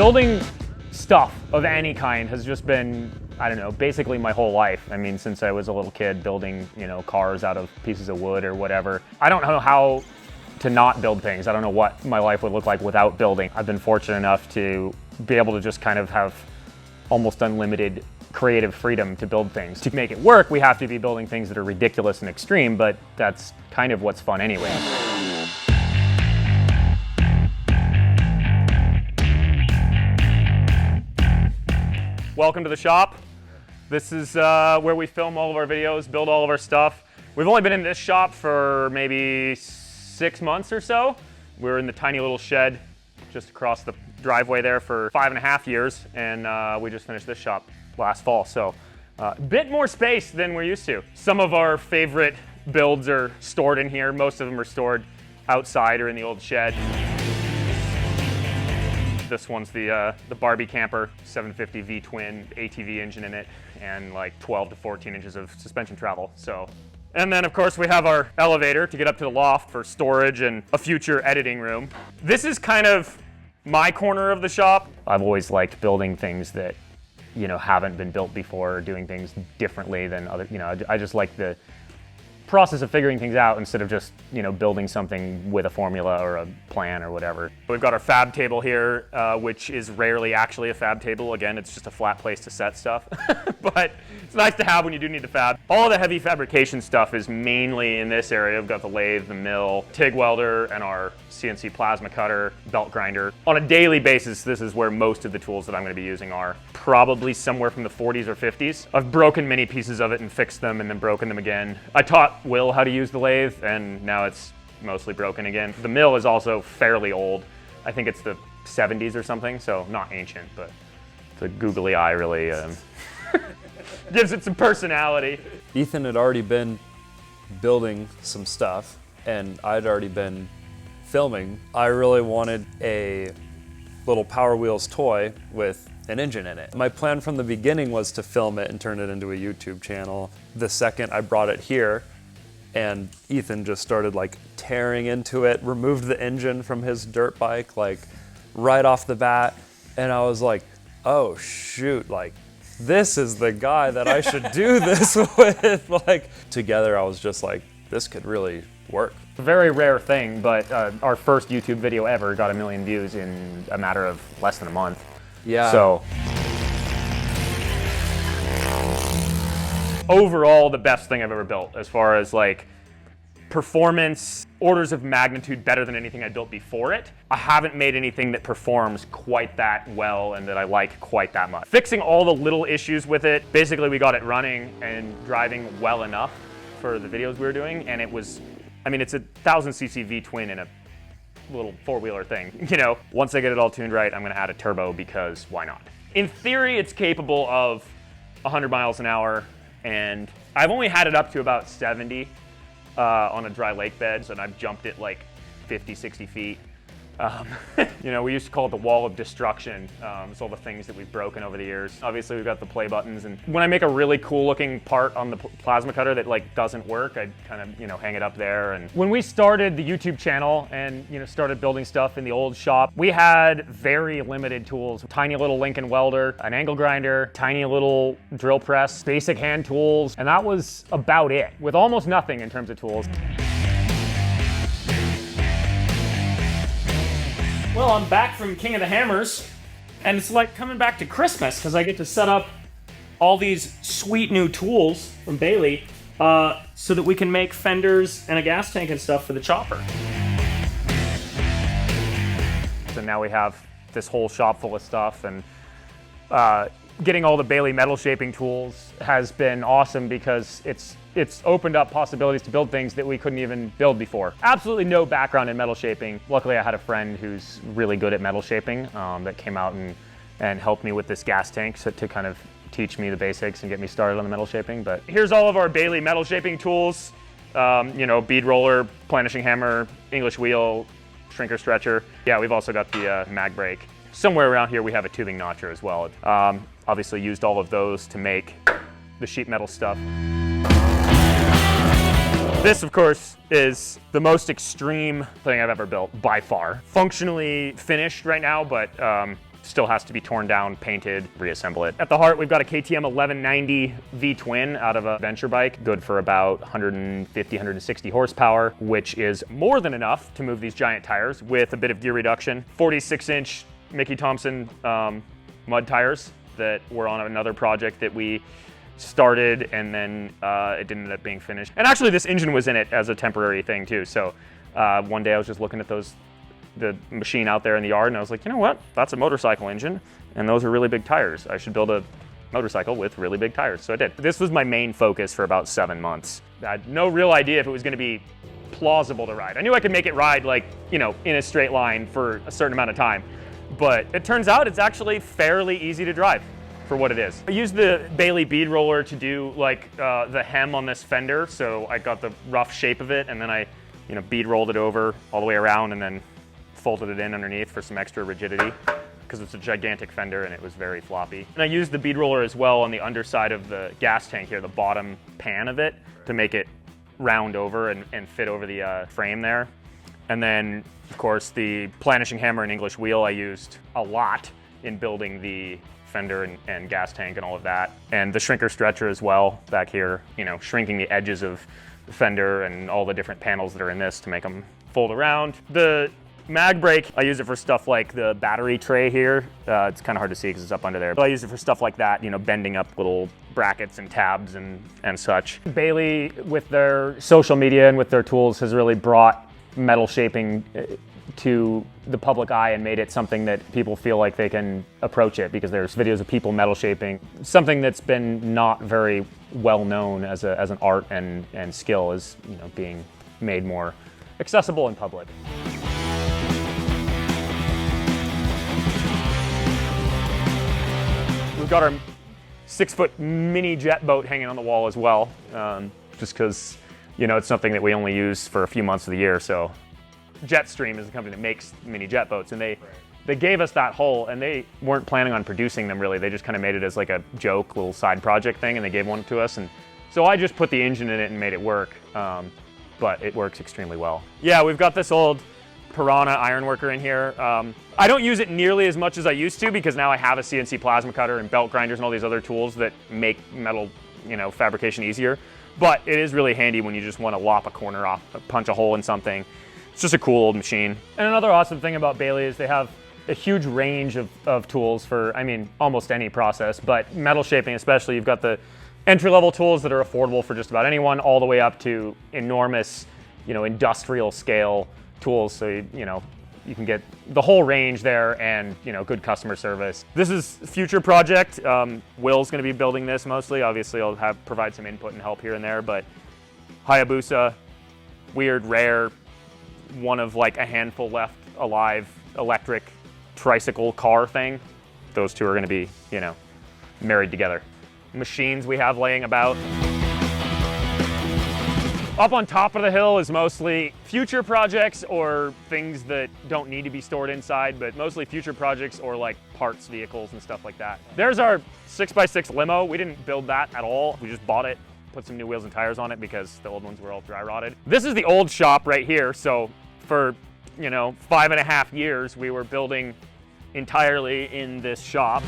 Building stuff of any kind has just been, I don't know, basically my whole life. I mean, since I was a little kid building, you know, cars out of pieces of wood or whatever. I don't know how to not build things. I don't know what my life would look like without building. I've been fortunate enough to be able to just kind of have almost unlimited creative freedom to build things. To make it work, we have to be building things that are ridiculous and extreme, but that's kind of what's fun anyway. Welcome to the shop. This is where we film all of our videos, build all of our stuff. We've only been in this shop for maybe 6 months or so. We're in the tiny little shed just across the driveway there for 5.5 years, and we just finished this shop last fall. So a bit more space than we're used to. Some of our favorite builds are stored in here. Most of them are stored outside or in the old shed. This one's the Barbie camper, 750 V-twin ATV engine in it, and like 12 to 14 inches of suspension travel. So, and then of course we have our elevator to get up to the loft for storage and a future editing room. This is kind of my corner of the shop. I've always liked building things that, you know, haven't been built before, or doing things differently than other, you know, I just like the process of figuring things out instead of just, you know, building something with a formula or a plan or whatever. We've got our fab table here, which is rarely actually a fab table. Again, it's just a flat place to set stuff, but it's nice to have when you do need to fab. All the heavy fabrication stuff is mainly in this area. We've got the lathe, the mill, TIG welder, and our CNC plasma cutter, belt grinder. On a daily basis, this is where most of the tools that I'm going to be using are. Probably somewhere from the 40s or 50s. I've broken many pieces of it and fixed them and then broken them again. I taught Will how to use the lathe, and now it's mostly broken again. The mill is also fairly old. I think it's the 70s or something, so not ancient, but the googly eye really gives it some personality. Ethan had already been building some stuff, and I'd already been filming. I really wanted a little Power Wheels toy with an engine in it. My plan from the beginning was to film it and turn it into a YouTube channel. The second I brought it here, and Ethan just started like tearing into it, removed the engine from his dirt bike like right off the bat, and I was like, oh shoot, like this is the guy that I should do this with. Like together I was just like, this could really work. A very rare thing, but our first YouTube video ever got 1 million views in a matter of less than a month. Yeah. So overall, the best thing I've ever built as far as like performance, orders of magnitude better than anything I built before it. I haven't made anything that performs quite that well and that I like quite that much. Fixing all the little issues with it, basically we got it running and driving well enough for the videos we were doing, and it was, I mean, it's a 1000cc V-twin in a little four-wheeler thing. You know, once I get it all tuned right, I'm gonna add a turbo because why not? In theory, it's capable of 100 miles an hour, and I've only had it up to about 70 on a dry lake bed, and I've jumped it like 50, 60 feet. You know, we used to call it the wall of destruction. It's all the things that we've broken over the years. Obviously, we've got the play buttons, and when I make a really cool looking part on the plasma cutter that like doesn't work, I kind of, you know, hang it up there. And when we started the YouTube channel and, you know, started building stuff in the old shop, we had very limited tools. Tiny little Lincoln welder, an angle grinder, tiny little drill press, basic hand tools, and that was about it, with almost nothing in terms of tools. Well, I'm back from King of the Hammers, and it's like coming back to Christmas because I get to set up all these sweet new tools from Baileigh so that we can make fenders and a gas tank and stuff for the chopper. So now we have this whole shop full of stuff, and getting all the Baileigh metal shaping tools has been awesome because it's opened up possibilities to build things that we couldn't even build before. Absolutely no background in metal shaping. Luckily, I had a friend who's really good at metal shaping that came out and helped me with this gas tank to kind of teach me the basics and get me started on the metal shaping. But here's all of our Baileigh metal shaping tools. You know, bead roller, planishing hammer, English wheel, shrinker stretcher. Yeah, we've also got the mag brake. Somewhere around here we have a tubing notcher as well. Obviously used all of those to make the sheet metal stuff. This, of course, is the most extreme thing I've ever built, by far. Functionally finished right now, but still has to be torn down, painted, reassemble it. At the heart, we've got a KTM 1190 V-twin out of a venture bike, good for about 150, 160 horsepower, which is more than enough to move these giant tires with a bit of gear reduction. 46-inch Mickey Thompson mud tires that were on another project that we started, and then it didn't end up being finished. And actually this engine was in it as a temporary thing too. So one day I was just looking at the machine out there in the yard, and I was like, you know what? That's a motorcycle engine, and those are really big tires. I should build a motorcycle with really big tires. So I did. This was my main focus for about 7 months. I had no real idea if it was gonna be plausible to ride. I knew I could make it ride like, you know, in a straight line for a certain amount of time, but it turns out it's actually fairly easy to drive for what it is. I used the Baileigh bead roller to do like the hem on this fender, so I got the rough shape of it, and then I, you know, bead rolled it over all the way around and then folded it in underneath for some extra rigidity because it's a gigantic fender and it was very floppy. And I used the bead roller as well on the underside of the gas tank here, the bottom pan of it, to make it round over and fit over the frame there. And then, of course, the planishing hammer and English wheel I used a lot in building the fender and gas tank and all of that. And the shrinker stretcher as well back here, you know, shrinking the edges of the fender and all the different panels that are in this to make them fold around. The mag brake, I use it for stuff like the battery tray here. It's kind of hard to see because it's up under there. But I use it for stuff like that, you know, bending up little brackets and tabs and such. Baileigh, with their social media and with their tools, has really brought metal shaping to the public eye and made it something that people feel like they can approach it, because there's videos of people metal shaping. Something that's been not very well known as an art and skill is, you know, being made more accessible in public. We've got our 6-foot mini jet boat hanging on the wall as well, just because, you know, it's something that we only use for a few months of the year. So Jetstream is the company that makes mini jet boats, and they gave us that hull, and they weren't planning on producing them really. They just kind of made it as like a joke, little side project thing, and they gave one to us. And so I just put the engine in it and made it work, but it works extremely well. Yeah, we've got this old Piranha ironworker in here. I don't use it nearly as much as I used to, because now I have a CNC plasma cutter and belt grinders and all these other tools that make metal, you know, fabrication easier. But it is really handy when you just want to lop a corner off, punch a hole in something. It's just a cool old machine. And another awesome thing about Baileigh is they have a huge range of tools for, I mean, almost any process, but metal shaping especially. You've got the entry-level tools that are affordable for just about anyone, all the way up to enormous, you know, industrial scale tools. So, you know, you can get the whole range there, and, you know, good customer service. This is a future project. Will's gonna be building this mostly. Obviously, I'll provide some input and help here and there, but Hayabusa, weird, rare, one of like a handful left alive electric tricycle car thing. Those two are gonna be, you know, married together. Machines we have laying about. Up on top of the hill is mostly future projects or things that don't need to be stored inside, but mostly future projects or like parts, vehicles and stuff like that. There's our 6x6 limo. We didn't build that at all. We just bought it, put some new wheels and tires on it because the old ones were all dry rotted. This is the old shop right here. So for, you know, 5.5 years, we were building entirely in this shop.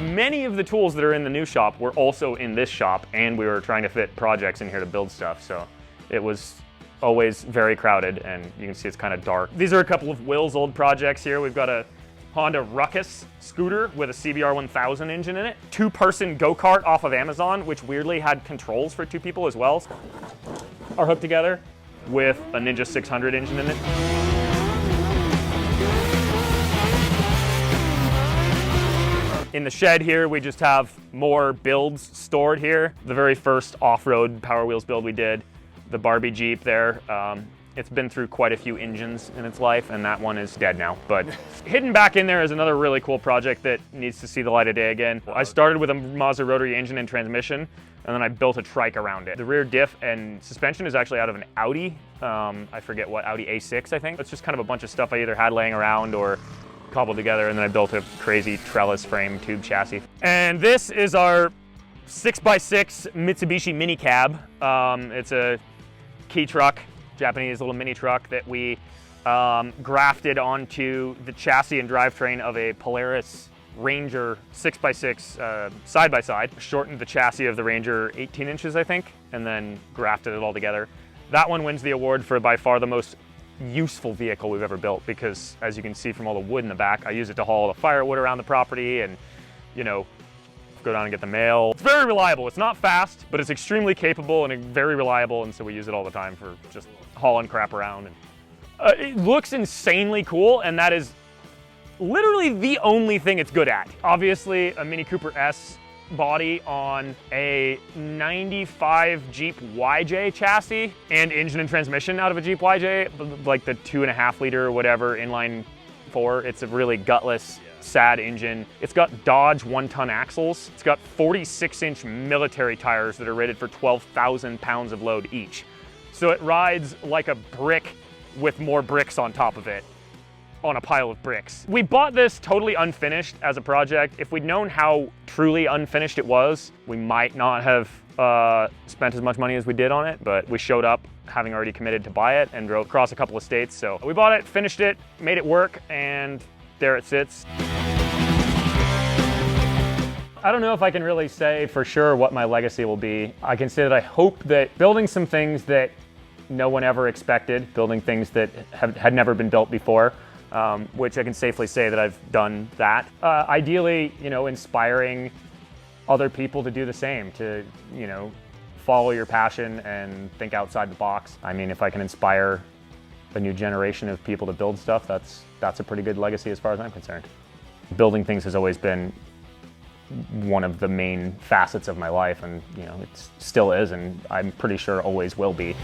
Many of the tools that are in the new shop were also in this shop, and we were trying to fit projects in here to build stuff. So it was always very crowded, and you can see it's kind of dark. These are a couple of Will's old projects here. We've got a Honda Ruckus scooter with a CBR 1000 engine in it. 2-person go-kart off of Amazon, which weirdly had controls for 2 people as well, are hooked together with a Ninja 600 engine in it. In the shed here, we just have more builds stored here. The very first off-road Power Wheels build we did, the Barbie Jeep there, it's been through quite a few engines in its life, and that one is dead now. But hidden back in there is another really cool project that needs to see the light of day again. I started with a Mazda rotary engine and transmission, and then I built a trike around it. The rear diff and suspension is actually out of an Audi. I forget what, Audi A6, I think. It's just kind of a bunch of stuff I either had laying around or cobbled together, and then I built a crazy trellis frame tube chassis. And this is our 6x6 Mitsubishi mini cab. It's a key truck, Japanese little mini truck that we grafted onto the chassis and drivetrain of a Polaris Ranger 6x6 side-by-side, shortened the chassis of the Ranger 18 inches, I think, and then grafted it all together. That one wins the award for by far the most useful vehicle we've ever built, because as you can see from all the wood in the back, I use it to haul the firewood around the property and, you know, go down and get the mail. It's very reliable. It's not fast, but it's extremely capable and very reliable, and so we use it all the time for just hauling crap around. And, it looks insanely cool, and that is literally the only thing it's good at. Obviously, a Mini Cooper S body on a 95 Jeep YJ chassis and engine and transmission out of a Jeep YJ, like the 2.5 liter or whatever inline 4. It's a really gutless, sad engine. It's got Dodge 1-ton axles. It's got 46-inch military tires that are rated for 12,000 pounds of load each. So it rides like a brick with more bricks on top of it, on a pile of bricks. We bought this totally unfinished as a project. If we'd known how truly unfinished it was, we might not have spent as much money as we did on it, but we showed up having already committed to buy it and drove across a couple of states. So we bought it, finished it, made it work, and there it sits. I don't know if I can really say for sure what my legacy will be. I can say that I hope that building some things that no one ever expected, building things that had never been built before, which I can safely say that I've done that. Ideally, you know, inspiring other people to do the same, to, you know, follow your passion and think outside the box. I mean, if I can inspire a new generation of people to build stuff, that's a pretty good legacy as far as I'm concerned. Building things has always been one of the main facets of my life, and, you know, it still is, and I'm pretty sure always will be.